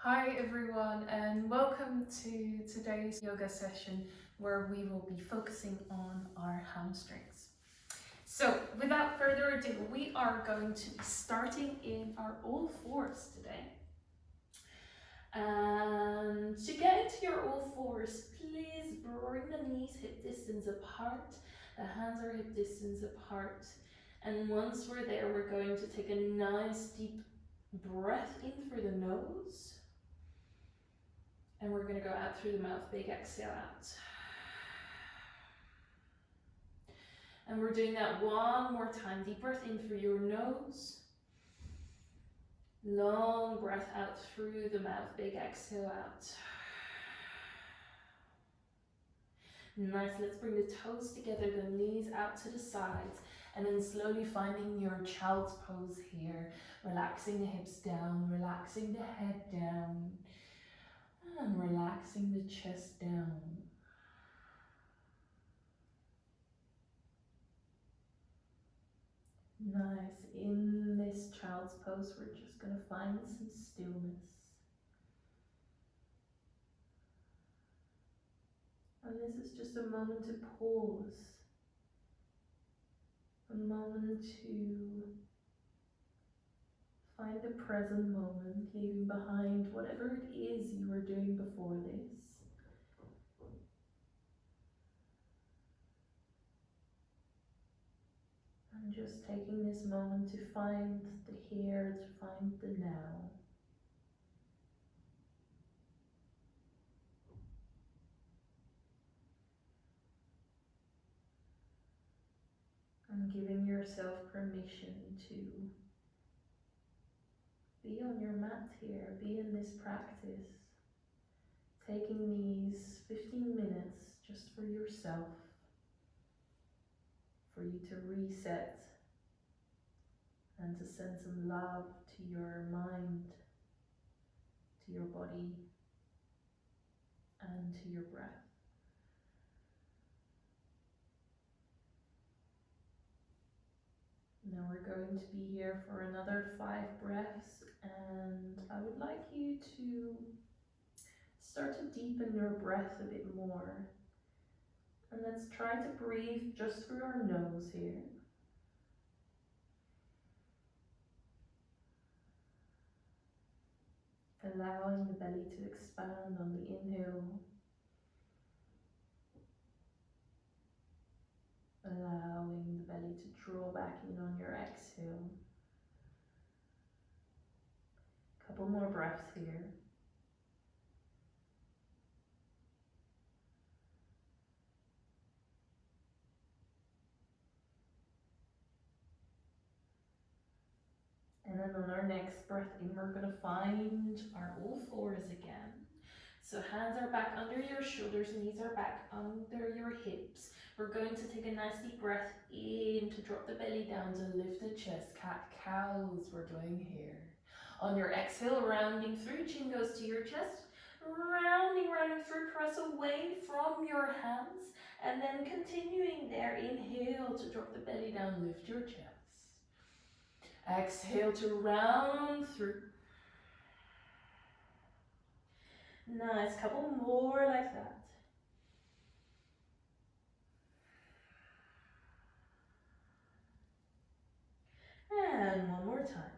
Hi everyone, and welcome to today's yoga session where we will be focusing on our hamstrings. So without further ado, we are going to be starting in our all fours today. And to get into your all fours, please bring the knees hip distance apart, the hands are hip distance apart. And once we're there, we're going to take a nice deep breath in through the nose. And we're going to go out through the mouth, big exhale out. And we're doing that one more time. Deep breath in through your nose. Long breath out through the mouth, big exhale out. Nice, let's bring the toes together, the knees out to the sides. And then slowly finding your child's pose here. Relaxing the hips down, relaxing the head down. And relaxing the chest down. Nice. In this child's pose, we're just going to find some stillness. And this is just a moment to pause. A moment to find the present moment, leaving behind whatever it is you were doing before this. And just taking this moment to find the here, to find the now. And giving yourself permission to be on your mat here, be in this practice. Taking these 15 minutes just for yourself, for you to reset and to send some love to your mind, to your body, and to your breath. Now we're going to be here for another 5 breaths, and I would like you to start to deepen your breath a bit more. And let's try to breathe just through our nose here. Allowing the belly to expand on the inhale. Allowing the belly to draw back in on your exhale. Couple more breaths here. And then on our next breath in, we're going to find our all fours again. So hands are back under your shoulders, knees are back under your hips. We're going to take a nice deep breath in to drop the belly down, to lift the chest. Cat-cows we're doing here. On your exhale, rounding through, chin goes to your chest. Rounding through, press away from your hands. And then continuing there, inhale to drop the belly down, lift your chest. Exhale to round through. Nice, couple more like that. And one more time.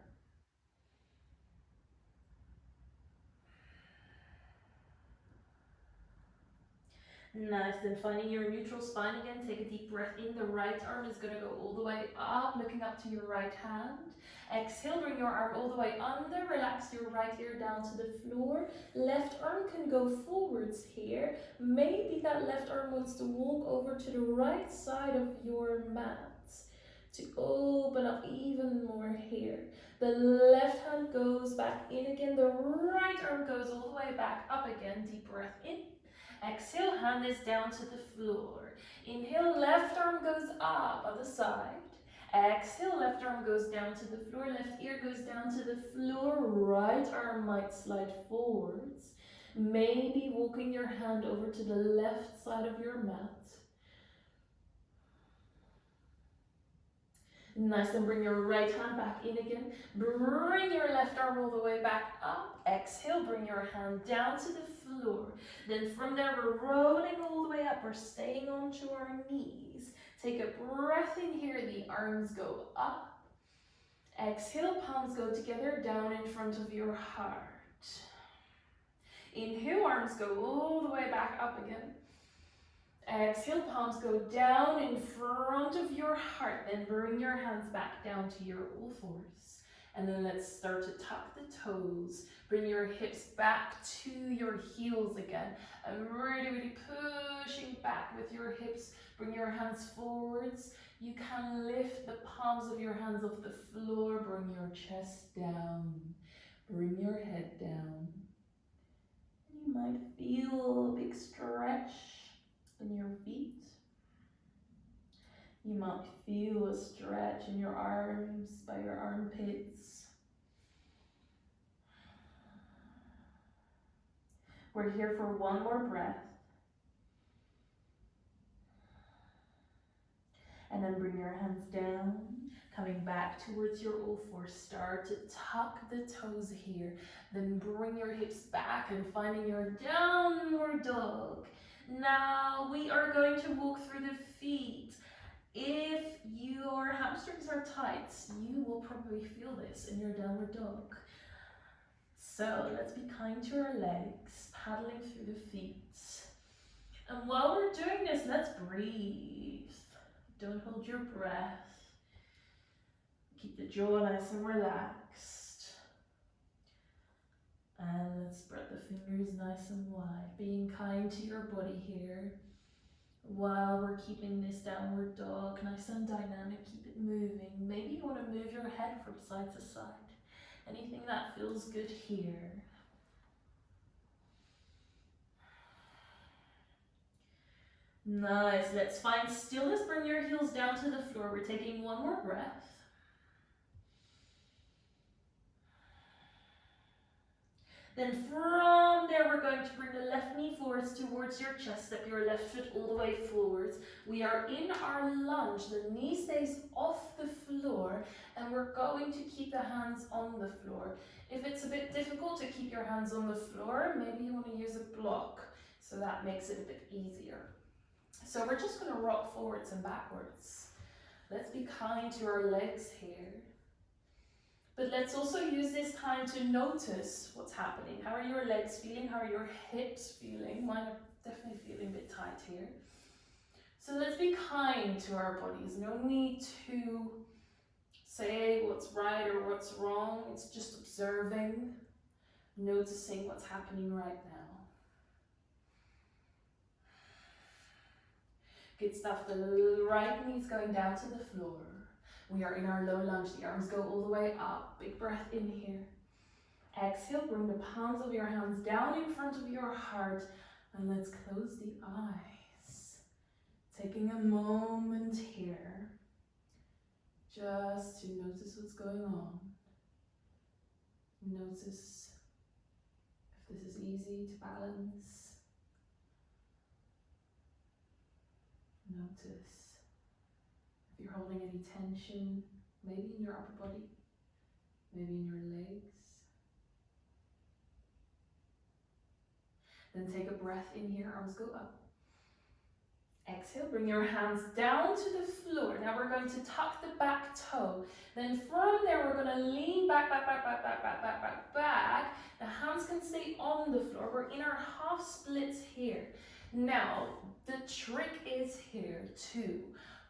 Nice, then finding your neutral spine again, take a deep breath in. The right arm is going to go all the way up, looking up to your right hand. Exhale, bring your arm all the way under, relax your right ear down to the floor. Left arm can go forwards here. Maybe that left arm wants to walk over to the right side of your mat to open up even more here. The left hand goes back in again, the right arm goes all the way back up again. Deep breath in. Exhale, hand is down to the floor. Inhale, left arm goes up other side. Exhale, left arm goes down to the floor, left ear goes down to the floor, right arm might slide forwards. Maybe walking your hand over to the left side of your mat. Nice, then bring your right hand back in again. Bring your left arm all the way back up. Exhale, bring your hand down to the floor. Then from there, we're rolling all the way up. We're staying onto our knees. Take a breath in here, the arms go up. Exhale, palms go together, down in front of your heart. Inhale, arms go all the way back up again. Exhale, palms go down in front of your heart. Then bring your hands back down to your all fours. And then let's start to tuck the toes. Bring your hips back to your heels again. And really, really pushing back with your hips. Bring your hands forwards. You can lift the palms of your hands off the floor. Bring your chest down. Bring your head down. You might feel a big stretch in your feet. You might feel a stretch in your arms, by your armpits. We're here for one more breath. And then bring your hands down, coming back towards your all fours. Start to tuck the toes here. Then bring your hips back and finding your downward dog. Now we are going to walk through the feet. If your hamstrings are tight, you will probably feel this in your downward dog. So let's be kind to our legs, paddling through the feet. And while we're doing this, let's breathe. Don't hold your breath. Keep the jaw nice and relaxed. And let's spread the fingers nice and wide. Being kind to your body here. While we're keeping this downward dog nice and dynamic, keep it moving. Maybe you want to move your head from side to side. Anything that feels good here. Nice, let's find stillness. Bring your heels down to the floor. We're taking one more breath. Then from there, we're going to bring the left knee forwards towards your chest. Step your left foot all the way forwards. We are in our lunge. The knee stays off the floor, and we're going to keep the hands on the floor. If it's a bit difficult to keep your hands on the floor, maybe you want to use a block, so that makes it a bit easier. So we're just going to rock forwards and backwards. Let's be kind to our legs here. But let's also use this time to notice what's happening. How are your legs feeling? How are your hips feeling? Mine are definitely feeling a bit tight here. So let's be kind to our bodies. No need to say what's right or what's wrong. It's just observing, noticing what's happening right now. Good stuff. The right knee's going down to the floor. We are in our low lunge. The arms go all the way up. Big breath in here. Exhale, bring the palms of your hands down in front of your heart. And let's close the eyes. Taking a moment here. Just to notice what's going on. Notice if this is easy to balance. Notice if you're holding any tension, maybe in your upper body, maybe in your legs. Then take a breath in here, arms go up. Exhale, bring your hands down to the floor. Now we're going to tuck the back toe. Then from there, we're going to lean back, back, back, back, back, back, back, back, back. The hands can stay on the floor. We're in our half splits here. Now, the trick is here to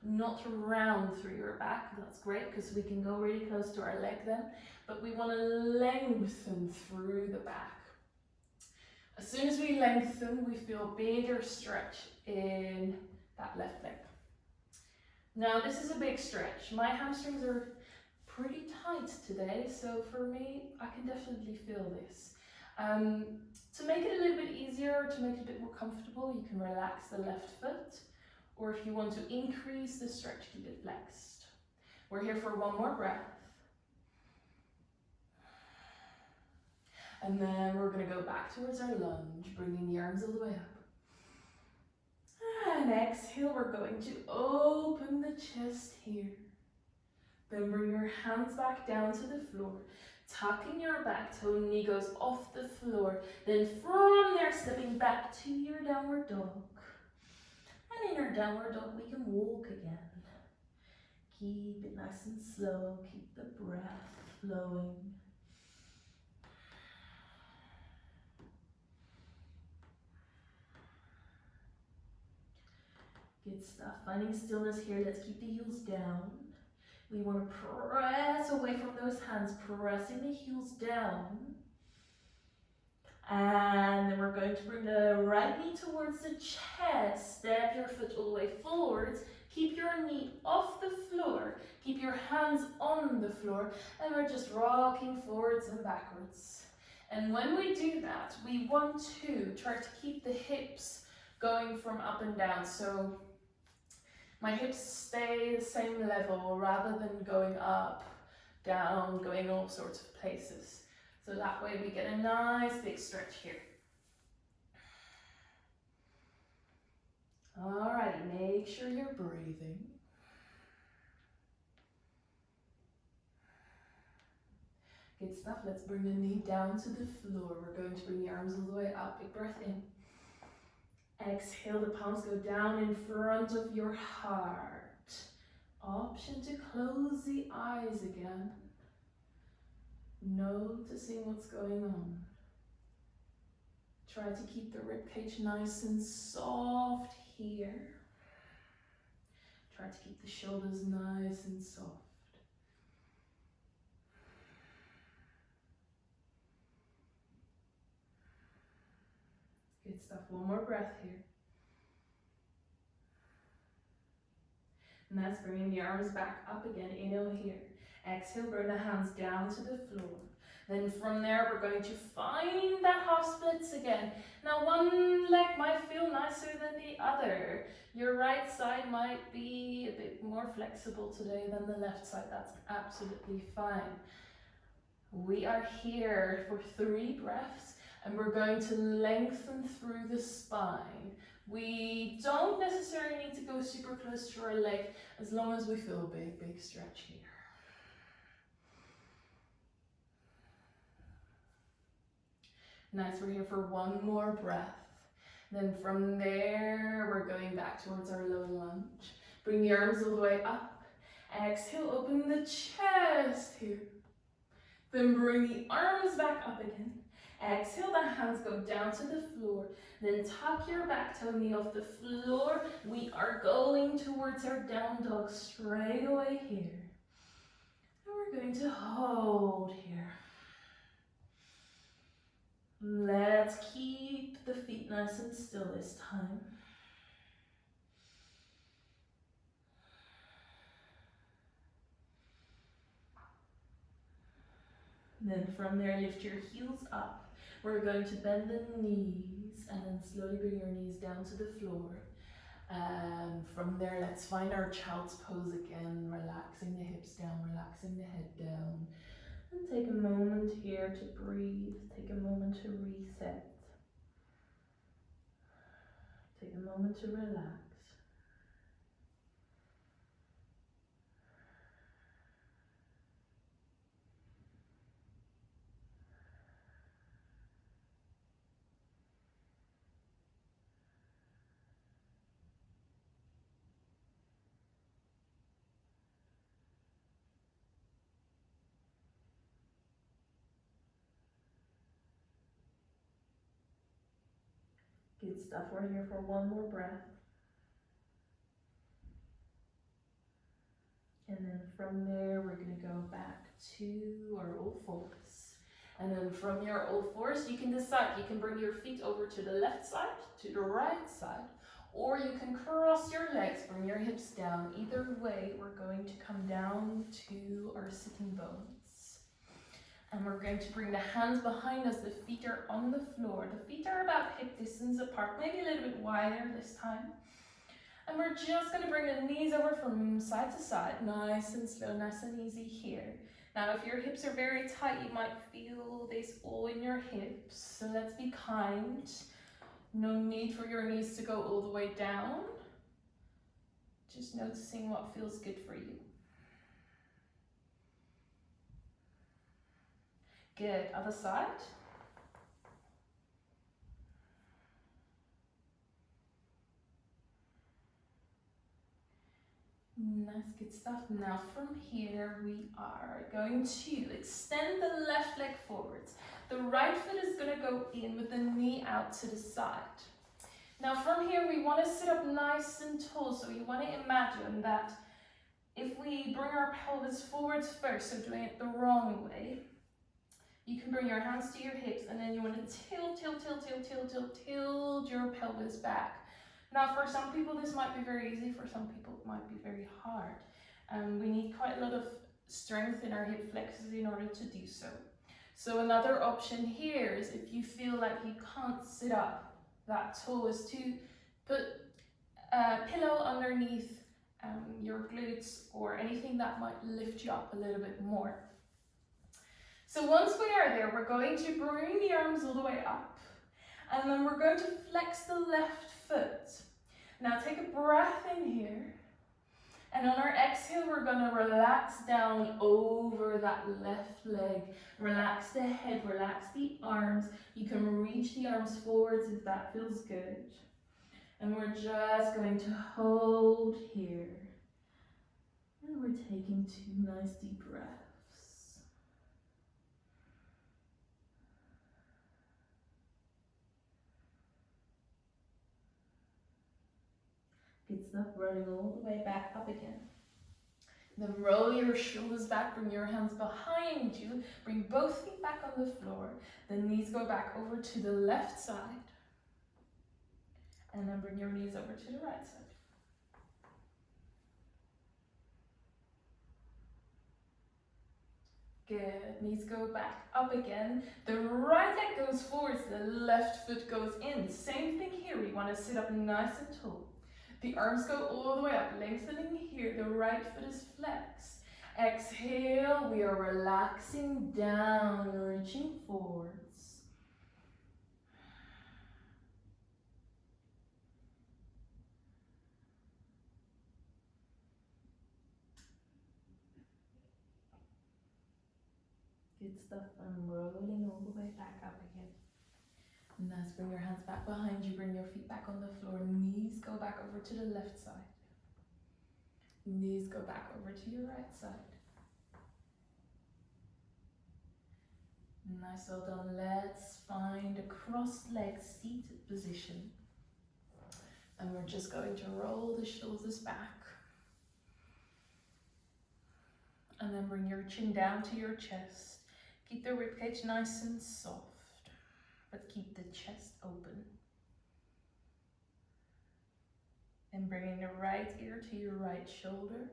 not round through your back. That's great because we can go really close to our leg then, but we want to lengthen through the back. As soon as we lengthen, we feel a bigger stretch in that left leg. Now, this is a big stretch. My hamstrings are pretty tight today, so for me, I can definitely feel this. To make it a little bit easier, to make it a bit more comfortable, you can relax the left foot, or if you want to increase the stretch, keep it flexed. We're here for one more breath. And then we're going to go back towards our lunge, bringing the arms all the way up. And exhale, we're going to open the chest here. Then bring your hands back down to the floor. Tucking your back toe, knee goes off the floor. Then from there, stepping back to your downward dog. And in our downward dog, we can walk again. Keep it nice and slow. Keep the breath flowing. Good stuff. Finding stillness here. Let's keep the heels down. We want to press away from those hands, pressing the heels down. And then we're going to bring the right knee towards the chest. Step your foot all the way forwards. Keep your knee off the floor. Keep your hands on the floor. And we're just rocking forwards and backwards. And when we do that, we want to try to keep the hips going from up and down. So my hips stay the same level rather than going up, down, going all sorts of places. So that way we get a nice big stretch here. Alrighty, make sure you're breathing. Good stuff. Let's bring the knee down to the floor. We're going to bring the arms all the way up. Big breath in. Exhale, the palms go down in front of your heart. Option to close the eyes again. Noticing what's going on. Try to keep the ribcage nice and soft here. Try to keep the shoulders nice and soft. Good stuff. One more breath here. And that's bringing the arms back up again. Inhale here. Exhale, bring the hands down to the floor. Then from there, we're going to find that half splits again. Now, one leg might feel nicer than the other. Your right side might be a bit more flexible today than the left side. That's absolutely fine. We are here for 3 breaths, and we're going to lengthen through the spine. We don't necessarily need to go super close to our leg as long as we feel a big, big stretch here. Nice, we're here for 1 more breath. Then from there, we're going back towards our low lunge. Bring the arms all the way up. Exhale, open the chest here. Then bring the arms back up again. Exhale, the hands go down to the floor. Then tuck your back toe, knee off the floor. We are going towards our down dog straight away here. And we're going to hold here. Let's keep the feet nice and still this time. Then from there, lift your heels up. We're going to bend the knees and then slowly bring your knees down to the floor. And from there, let's find our child's pose again, relaxing the hips down, relaxing the head down. And take a moment here to breathe, take a moment to reset. Take a moment to relax. Good stuff. We're here for 1 more breath. And then from there, we're going to go back to our all fours. And then from your all fours, you can decide. You can bring your feet over to the left side, to the right side, or you can cross your legs, bring your hips down. Either way, we're going to come down to our sitting bones. And we're going to bring the hands behind us. The feet are on the floor. The feet are about hip distance apart, maybe a little bit wider this time. And we're just going to bring the knees over from side to side, nice and slow, nice and easy here. Now, if your hips are very tight, you might feel this all in your hips. So let's be kind. No need for your knees to go all the way down. Just noticing what feels good for you. Good, other side. Nice, good stuff. Now from here we are going to extend the left leg forwards. The right foot is going to go in with the knee out to the side. Now from here we want to sit up nice and tall, so you want to imagine that if we bring our pelvis forwards first, so doing it the wrong way, you can bring your hands to your hips and then you want to tilt your pelvis back. Now for some people this might be very easy, for some people it might be very hard. We need quite a lot of strength in our hip flexors in order to do so. So another option here is, if you feel like you can't sit up that tall, is to put a pillow underneath your glutes or anything that might lift you up a little bit more. So once we are there, we're going to bring the arms all the way up, and then we're going to flex the left foot. Now take a breath in here, and on our exhale we're going to relax down over that left leg. Relax the head, relax the arms. You can reach the arms forwards if that feels good. And we're just going to hold here. And we're taking 2 nice deep breaths. Good stuff, running all the way back up again. Then roll your shoulders back, bring your hands behind you, bring both feet back on the floor, the knees go back over to the left side, and then bring your knees over to the right side. Good, knees go back up again, the right leg goes forwards, the left foot goes in. Same thing here, we want to sit up nice and tall. The arms go all the way up, lengthening here, the right foot is flexed. Exhale, we are relaxing down, reaching forwards. Good stuff, and rolling all the way back up again. Nice, bring your hands back behind you, bring your feet back on the floor, knees go back over to the left side. Knees go back over to your right side. Nice, well done. Let's find a cross-legged seated position. And we're just going to roll the shoulders back. And then bring your chin down to your chest. Keep the ribcage nice and soft, but keep the chest open. And bringing the right ear to your right shoulder.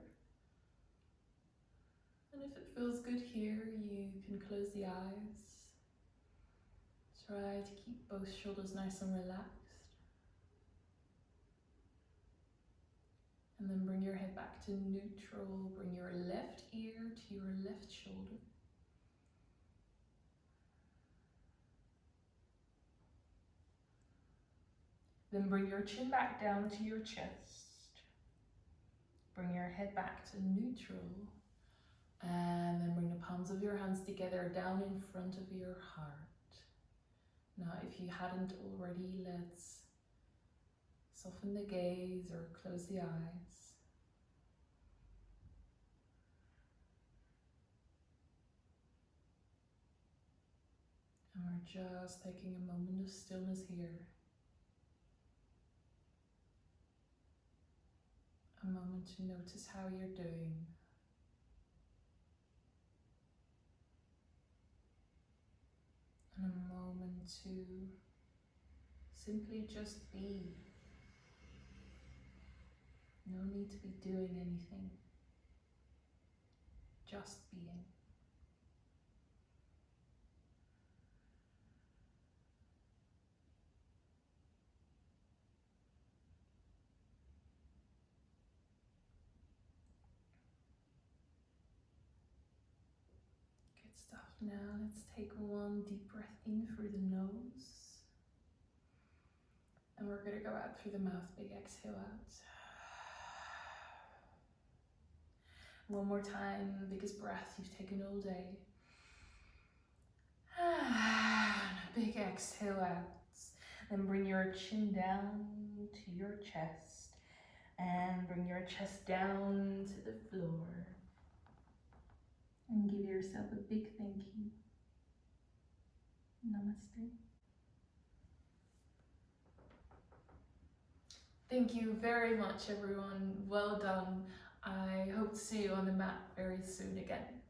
And if it feels good here, you can close the eyes. Try to keep both shoulders nice and relaxed. And then bring your head back to neutral. Bring your left ear to your left shoulder. Then bring your chin back down to your chest. Bring your head back to neutral. And then bring the palms of your hands together down in front of your heart. Now, if you hadn't already, let's soften the gaze or close the eyes. And we're just taking a moment of stillness here. A moment to notice how you're doing. And a moment to simply just be. No need to be doing anything. Just being. Good stuff. Now let's take one deep breath in through the nose. And we're going to go out through the mouth. Big exhale out. One more time, biggest breath you've taken all day. A big exhale out. Then bring your chin down to your chest and bring your chest down to the floor. And give yourself a big thank you. Namaste. Thank you very much, everyone. Well done. I hope to see you on the mat very soon again.